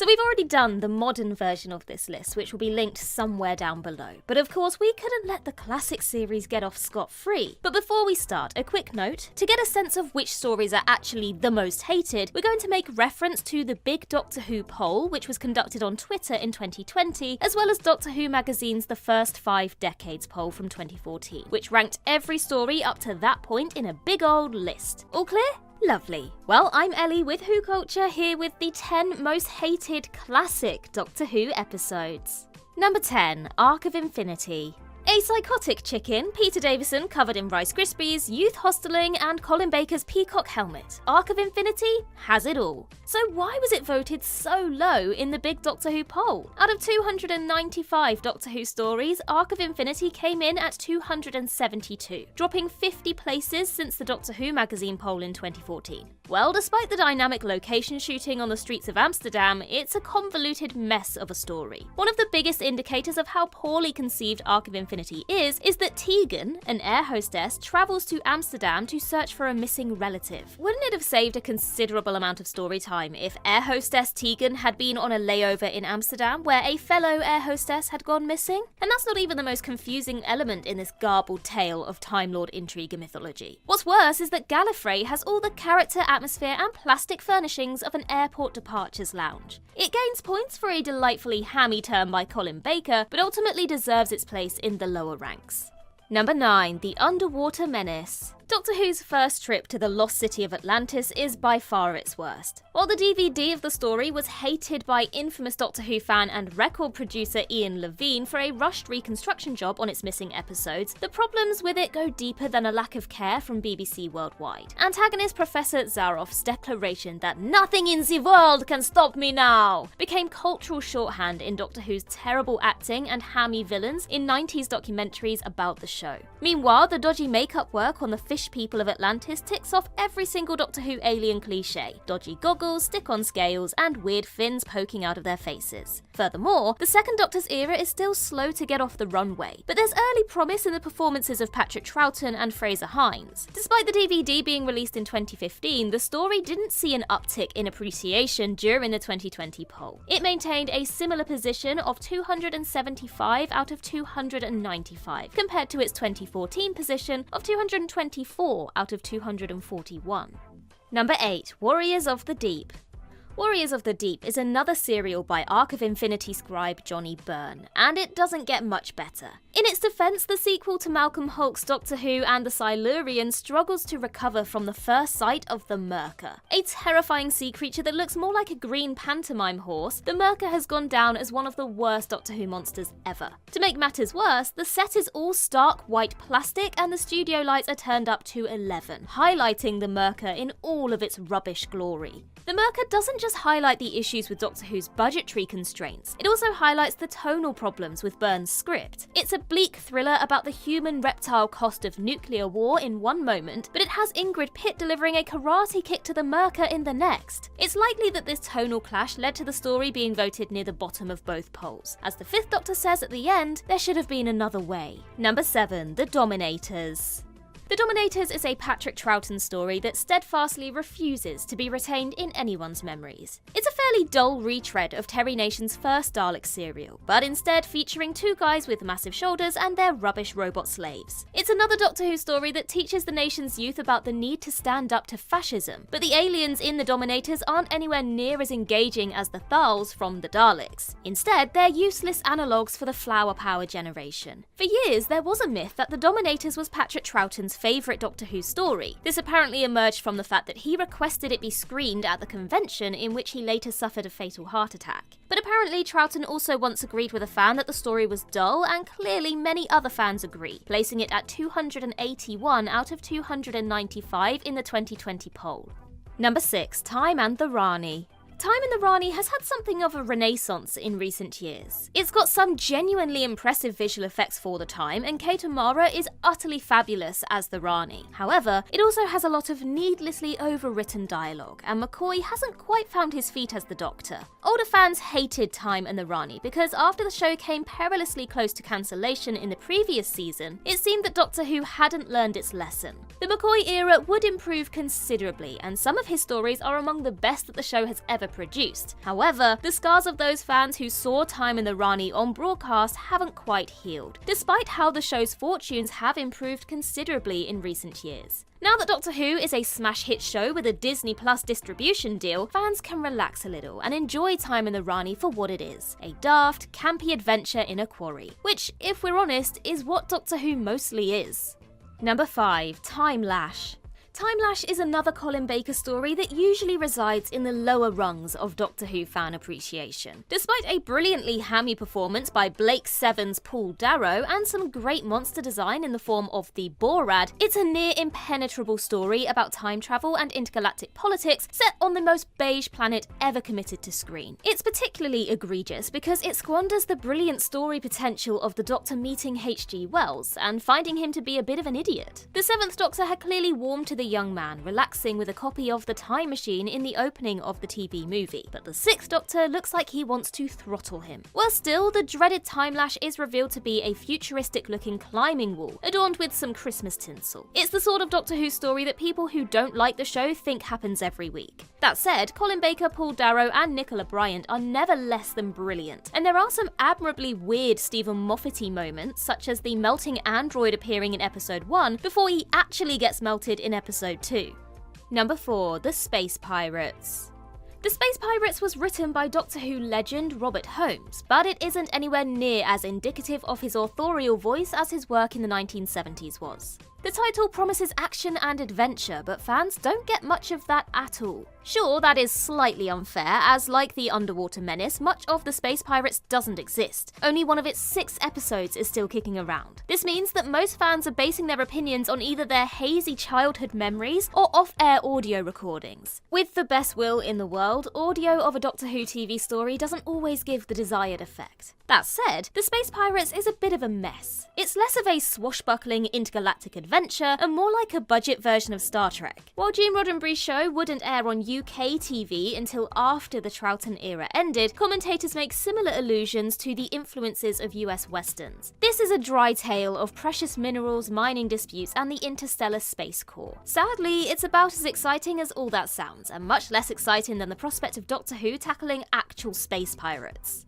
So we've already done the modern version of this list, which will be linked somewhere down below. But of course, we couldn't let the classic series get off scot-free. But before we start, a quick note. To get a sense of which stories are actually the most hated, we're going to make reference to the big Doctor Who poll, which was conducted on Twitter in 2020, as well as Doctor Who magazine's The First 5 Decades poll from 2014, which ranked every story up to that point in a big old list. All clear? Lovely. Well, I'm Ellie with Who Culture, here with the 10 most hated classic Doctor Who episodes. Number 10, Arc of Infinity. A psychotic chicken, Peter Davison covered in Rice Krispies, youth hosteling, and Colin Baker's peacock helmet. Arc of Infinity has it all. So why was it voted so low in the big Doctor Who poll? Out of 295 Doctor Who stories, Arc of Infinity came in at 272, dropping 50 places since the Doctor Who magazine poll in 2014. Well, despite the dynamic location shooting on the streets of Amsterdam, it's a convoluted mess of a story. One of the biggest indicators of how poorly conceived Arc of Infinity is that Tegan, an air hostess, travels to Amsterdam to search for a missing relative. Wouldn't it have saved a considerable amount of story time if air hostess Tegan had been on a layover in Amsterdam where a fellow air hostess had gone missing? And that's not even the most confusing element in this garbled tale of Time Lord intrigue and mythology. What's worse is that Gallifrey has all the character, atmosphere, and plastic furnishings of an airport departures lounge. It gains points for a delightfully hammy turn by Colin Baker, but ultimately deserves its place in the lower ranks. Number 9, The Underwater Menace. Doctor Who's first trip to the lost city of Atlantis is by far its worst. While the DVD of the story was hated by infamous Doctor Who fan and record producer Ian Levine for a rushed reconstruction job on its missing episodes, the problems with it go deeper than a lack of care from BBC Worldwide. Antagonist Professor Zaroff's declaration that "nothing in the world can stop me now" became cultural shorthand in Doctor Who's terrible acting and hammy villains in 90s documentaries about the show. Meanwhile, the dodgy makeup work on the fish people of Atlantis ticks off every single Doctor Who alien cliche: dodgy goggles, stick-on scales, and weird fins poking out of their faces. Furthermore, the Second Doctor's era is still slow to get off the runway, but there's early promise in the performances of Patrick Troughton and Fraser Hines. Despite the DVD being released in 2015, the story didn't see an uptick in appreciation during the 2020 poll. It maintained a similar position of 275 out of 295, compared to its 2014 position of 224 out of 241. Number 8, Warriors of the Deep. Warriors of the Deep is another serial by Arc of Infinity scribe Johnny Byrne, and it doesn't get much better. In its defense, the sequel to Malcolm Hulke's Doctor Who and the Silurian struggles to recover from the first sight of the Merker. A terrifying sea creature that looks more like a green pantomime horse, the Merker has gone down as one of the worst Doctor Who monsters ever. To make matters worse, the set is all stark white plastic and the studio lights are turned up to 11, highlighting the Merker in all of its rubbish glory. The Merker doesn't just highlight the issues with Doctor Who's budgetary constraints, it also highlights the tonal problems with Byrne's script. It's a bleak thriller about the human-reptile cost of nuclear war in one moment, but it has Ingrid Pitt delivering a karate kick to the Merker in the next. It's likely that this tonal clash led to the story being voted near the bottom of both polls. As the Fifth Doctor says at the end, there should have been another way. Number 7, The Dominators. The Dominators is a Patrick Troughton story that steadfastly refuses to be retained in anyone's memories. It's a fairly dull retread of Terry Nation's first Dalek serial, but instead featuring two guys with massive shoulders and their rubbish robot slaves. It's another Doctor Who story that teaches the nation's youth about the need to stand up to fascism, but the aliens in The Dominators aren't anywhere near as engaging as the Thals from the Daleks. Instead, they're useless analogues for the Flower Power generation. For years, there was a myth that The Dominators was Patrick Troughton's favourite Doctor Who story. This apparently emerged from the fact that he requested it be screened at the convention, in which he later suffered a fatal heart attack. But apparently Troughton also once agreed with a fan that the story was dull, and clearly many other fans agree, placing it at 281 out of 295 in the 2020 poll. Number 6, Time and the Rani. Time in the Rani has had something of a renaissance in recent years. It's got some genuinely impressive visual effects for the time, and Kate O'Mara is utterly fabulous as the Rani. However, it also has a lot of needlessly overwritten dialogue, and McCoy hasn't quite found his feet as the Doctor. Older fans hated Time and the Rani because after the show came perilously close to cancellation in the previous season, it seemed that Doctor Who hadn't learned its lesson. The McCoy era would improve considerably, and some of his stories are among the best that the show has ever produced. However, the scars of those fans who saw Time in the Rani on broadcast haven't quite healed, despite how the show's fortunes have improved considerably in recent years. Now that Doctor Who is a smash hit show with a Disney Plus distribution deal, fans can relax a little and enjoy Time in the Rani for what it is, a daft, campy adventure in a quarry, which, if we're honest, is what Doctor Who mostly is. Number 5. Time Lash. Time Lash is another Colin Baker story that usually resides in the lower rungs of Doctor Who fan appreciation. Despite a brilliantly hammy performance by Blake Seven's Paul Darrow and some great monster design in the form of the Borad, it's a near impenetrable story about time travel and intergalactic politics set on the most beige planet ever committed to screen. It's particularly egregious because it squanders the brilliant story potential of the Doctor meeting H.G. Wells and finding him to be a bit of an idiot. The Seventh Doctor had clearly warmed to the young man, relaxing with a copy of The Time Machine in the opening of the TV movie, but the Sixth Doctor looks like he wants to throttle him. Worse still, the dreaded Time Lash is revealed to be a futuristic-looking climbing wall, adorned with some Christmas tinsel. It's the sort of Doctor Who story that people who don't like the show think happens every week. That said, Colin Baker, Paul Darrow and Nicola Bryant are never less than brilliant, and there are some admirably weird Stephen Moffat-y moments, such as the melting android appearing in episode 1 before he actually gets melted in episode 2. Number 4. The Space Pirates. The Space Pirates was written by Doctor Who legend Robert Holmes, but it isn't anywhere near as indicative of his authorial voice as his work in the 1970s was. The title promises action and adventure, but fans don't get much of that at all. Sure, that is slightly unfair, as like the Underwater Menace, much of the Space Pirates doesn't exist. Only one of its 6 episodes is still kicking around. This means that most fans are basing their opinions on either their hazy childhood memories or off-air audio recordings. With the best will in the world, audio of a Doctor Who TV story doesn't always give the desired effect. That said, the Space Pirates is a bit of a mess. It's less of a swashbuckling intergalactic adventure and more like a budget version of Star Trek. While Gene Roddenberry's show wouldn't air on UK TV until after the Troughton era ended, commentators make similar allusions to the influences of US westerns. This is a dry tale of precious minerals, mining disputes, and the interstellar space core. Sadly, it's about as exciting as all that sounds, and much less exciting than the prospect of Doctor Who tackling actual space pirates.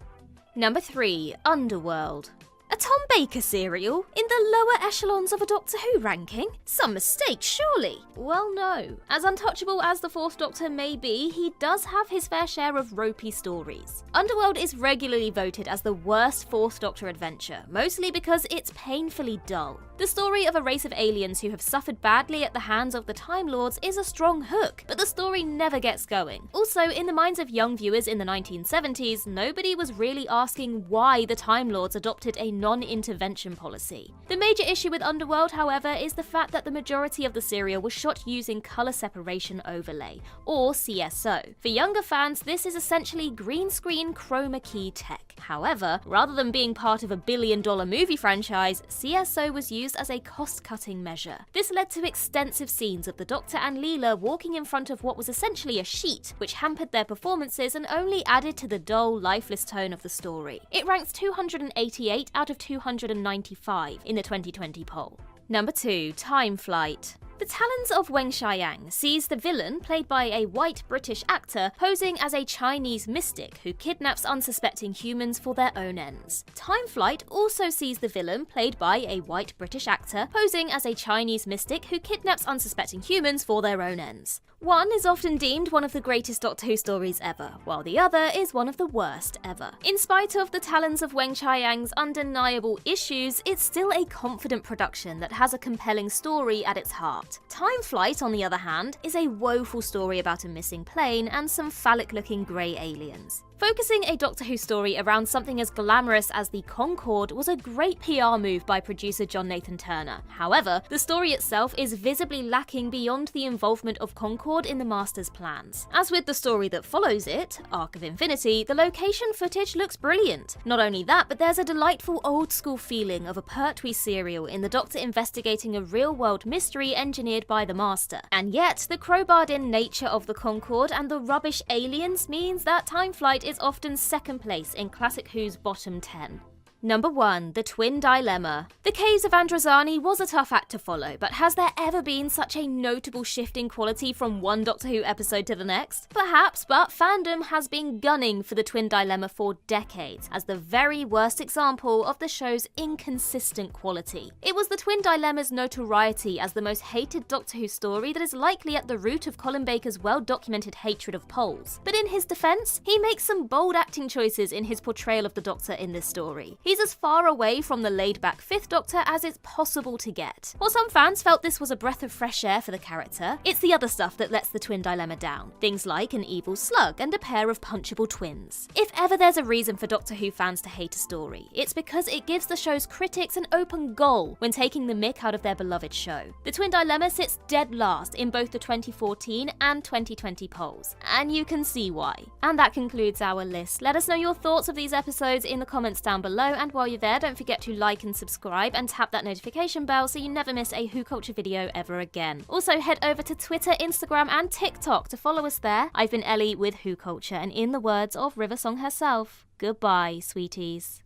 Number 3. Underworld. A Tom Baker serial? In the lower echelons of a Doctor Who ranking? Some mistake, surely? Well, no. As untouchable as the Fourth Doctor may be, he does have his fair share of ropey stories. Underworld is regularly voted as the worst Fourth Doctor adventure, mostly because it's painfully dull. The story of a race of aliens who have suffered badly at the hands of the Time Lords is a strong hook, but the story never gets going. Also, in the minds of young viewers in the 1970s, nobody was really asking why the Time Lords adopted a non-intervention policy. The major issue with Underworld, however, is the fact that the majority of the serial was shot using colour separation overlay, or CSO. For younger fans, this is essentially green screen chroma key tech. However, rather than being part of a billion-dollar movie franchise, CSO was used as a cost-cutting measure. This led to extensive scenes of the Doctor and Leela walking in front of what was essentially a sheet, which hampered their performances and only added to the dull, lifeless tone of the story. It ranks 288 out of 295 in the 2020 poll. Number 2. Time Flight. The Talons of Weng-Chiang sees the villain, played by a white British actor, posing as a Chinese mystic who kidnaps unsuspecting humans for their own ends. Time Flight also sees the villain, played by a white British actor, posing as a Chinese mystic who kidnaps unsuspecting humans for their own ends. One is often deemed one of the greatest Doctor Who stories ever, while the other is one of the worst ever. In spite of the Talons of Weng-Chiang's undeniable issues, it's still a confident production that has a compelling story at its heart. Time Flight, on the other hand, is a woeful story about a missing plane and some phallic-looking grey aliens. Focusing a Doctor Who story around something as glamorous as the Concorde was a great PR move by producer John Nathan Turner. However, the story itself is visibly lacking beyond the involvement of Concorde in the Master's plans. As with the story that follows it, Arc of Infinity, the location footage looks brilliant. Not only that, but there's a delightful old-school feeling of a Pertwee serial in the Doctor investigating a real-world mystery engineered by the Master. And yet, the crowbarred-in nature of the Concorde and the rubbish aliens means that Time Flight is often second place in Classic Who's bottom 10. Number 1. The Twin Dilemma. The Caves of Androzani was a tough act to follow, but has there ever been such a notable shift in quality from one Doctor Who episode to the next? Perhaps, but fandom has been gunning for the Twin Dilemma for decades, as the very worst example of the show's inconsistent quality. It was the Twin Dilemma's notoriety as the most hated Doctor Who story that is likely at the root of Colin Baker's well-documented hatred of Poles. But in his defense, he makes some bold acting choices in his portrayal of the Doctor in this story. He's as far away from the laid-back Fifth Doctor as it's possible to get. While some fans felt this was a breath of fresh air for the character, it's the other stuff that lets the Twin Dilemma down. Things like an evil slug and a pair of punchable twins. If ever there's a reason for Doctor Who fans to hate a story, it's because it gives the show's critics an open goal when taking the mick out of their beloved show. The Twin Dilemma sits dead last in both the 2014 and 2020 polls, and you can see why. And that concludes our list. Let us know your thoughts of these episodes in the comments down below, and while you're there, don't forget to like and subscribe and tap that notification bell so you never miss a Who Culture video ever again. Also head over to Twitter, Instagram and TikTok to follow us there. I've been Ellie with Who Culture, and in the words of River Song herself, goodbye, sweeties.